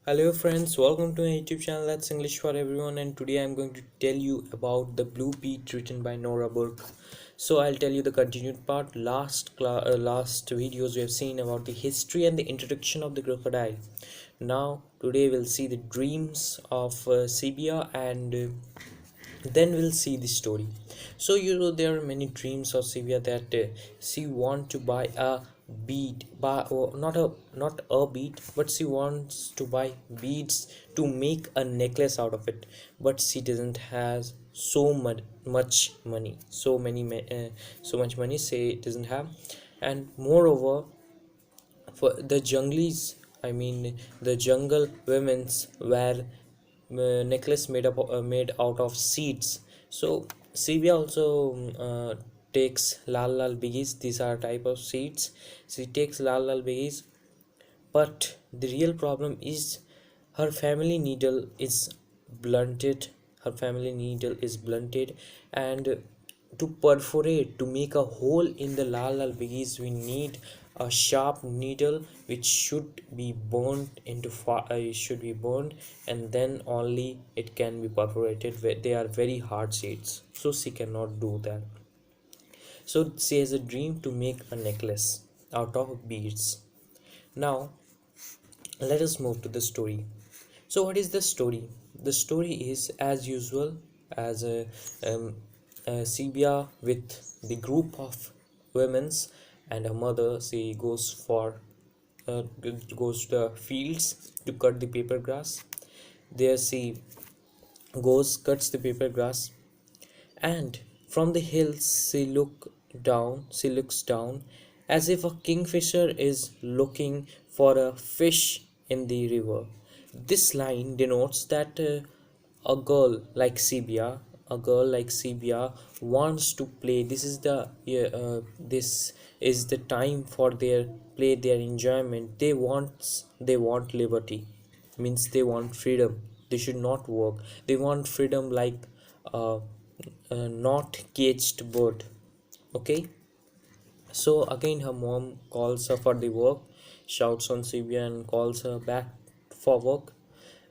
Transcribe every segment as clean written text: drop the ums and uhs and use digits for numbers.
Hello friends, welcome to my YouTube channel that's English for everyone, and today I'm going to tell you about the Blue Beat written by Norah Burke. So I'll tell you the continued part. Last videos we have seen about the history and the introduction of the crocodile. Now today we'll see the dreams of Sibia, and then we'll see the story. So there are many dreams of Sylvia that she want to buy a bead, not a bead, but she wants to buy beads to make a necklace out of it. But she doesn't have much money, so much money she doesn't have. And moreover, for the junglies, I mean the jungle women's wear necklace made out of seeds. So Sylvia also takes lal biggies. These are type of seeds. She takes lal biggies, but the real problem is her family needle is blunted. Her family needle is blunted, and to perforate, to make a hole in the lal biggies, we need a sharp needle which should be burned, and then only it can be perforated. They are very hard seeds, so she cannot do that. So she has a dream to make a necklace out of beads. Now let us move to the story. So what is the story? The story is as usual, as a Sibia with the group of women's and her mother. She uh, goes to the fields to cut the paper grass. There she goes, cuts the paper grass, and from the hills she looks down, as if a kingfisher is looking for a fish in the river. This line denotes that a girl like Sibia, wants to play. This is the time for their play, their enjoyment. They want liberty, means they want freedom. They should not work. They want freedom like uh, not caged bird. Okay. So again her mom calls her for the work, shouts on Sylvia and calls her back for work.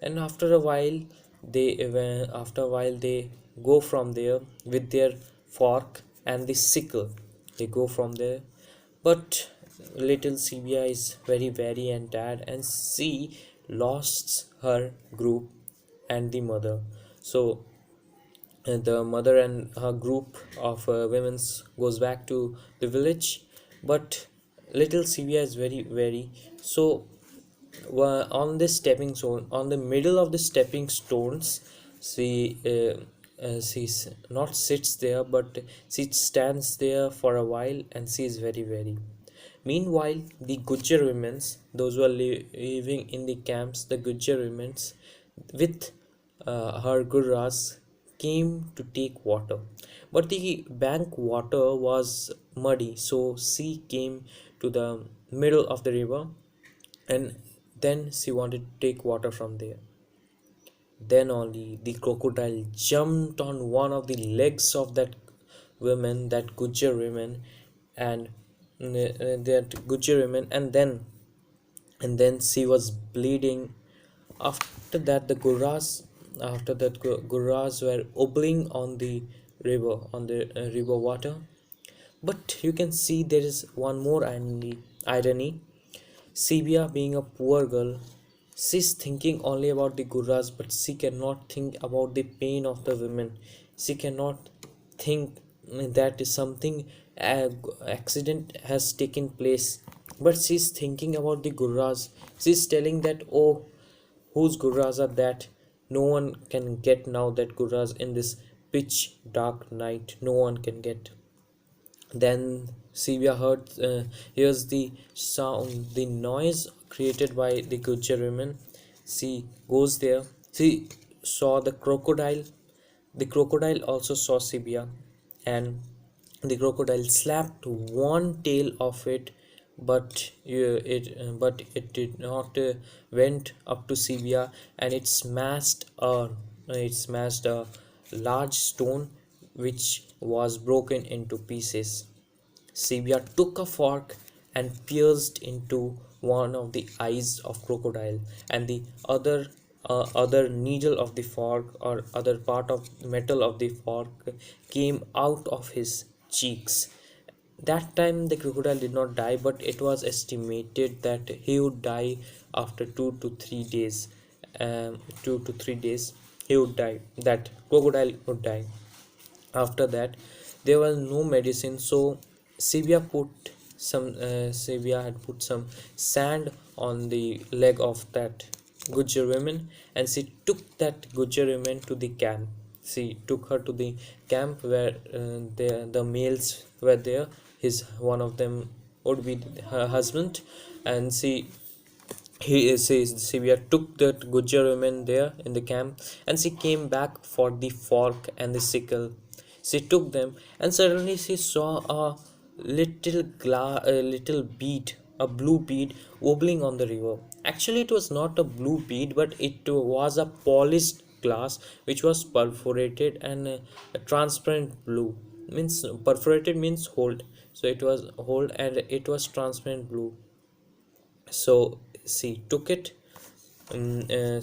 And after a while they go from there with their fork and the sickle. They go from there, but little Sylvia is very very and tired, and she lost her group and the mother. So the mother and her group of women's goes back to the village, but little Sylvia is very very. So on this stepping stone, on the middle of the stepping stones, she not sits there, but she stands there for a while, and she is very very. Meanwhile, the Gujjar women's, those who are living in the camps, the Gujjar women's with her gurras came to take water, but the bank water was muddy, so she came to the middle of the river, and then she wanted to take water from there. Then only the crocodile jumped on one of the legs of that Gujjar woman, and and then she was bleeding. After that, gurras were obbling on the river water. But you can see there is one more irony. Sibia, being a poor girl, she's thinking only about the gurras, but she cannot think about the pain of the women. She cannot think that is something accident has taken place, but she's thinking about the gurras. She's telling that, oh, whose gurras are that? No one can get now that gurras in this pitch dark night. No one can get. Then Sylvia hears the sound, the noise created by the Gujjar women. She goes there. She saw the crocodile. The crocodile also saw Sylvia, and the crocodile slapped one tail of it, but it did not went up to Sylvia, and it smashed a large stone which was broken into pieces. Sylvia took a fork and pierced into one of the eyes of crocodile, and the other needle of the fork, or other part of metal of the fork, came out of his cheeks. That time the crocodile did not die, but it was estimated that he would die after 2 to 3 days. 2 to 3 days he would die. That crocodile would die. After that, there was no medicine, so Sylvia had put some sand on the leg of that Gujar woman, and she took that Gujar woman to the camp. She took her to the camp where the males were there. His one of them would be her husband, and Sylvia took that Gujar woman there in the camp, and she came back for the fork and the sickle. She took them, and suddenly she saw a little bead, a blue bead, wobbling on the river. Actually, it was not a blue bead, but it was a polished glass which was perforated and a transparent blue. Means perforated means hold. So it was hold, and it was transparent blue. So she took it,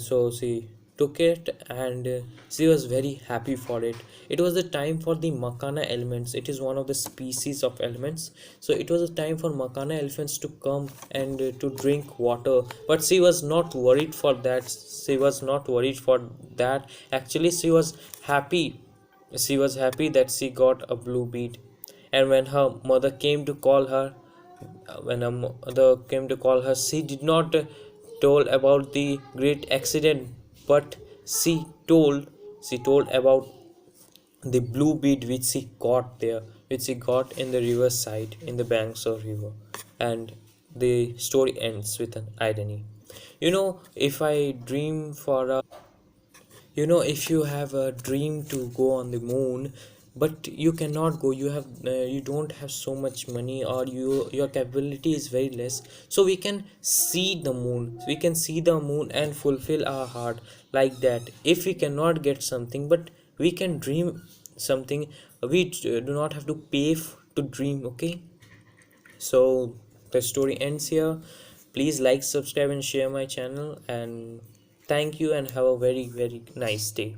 so she took it, and she was very happy for it. It was the time for the makana elements. It is one of the species of elements. So it was a time for makana elephants to come and to drink water, but she was not worried for that. She was not worried for that. Actually, she was happy that she got a blue bead. And when her mother came to call her, she did not told about the great accident, but she told about the blue bead which she got there, which she got in the riverside, in the banks of river. And the story ends with an irony. You know, if I dream for a you know, if you have a dream to go on the moon, but you cannot go, you don't have so much money, or your capability is very less, so we can see the moon. We can see the moon and fulfill our heart like that. If we cannot get something, but we can dream something, we do not have to pay to dream. Okay, so the story ends here. Please like, subscribe, and share my channel, and thank you, and have a very nice day.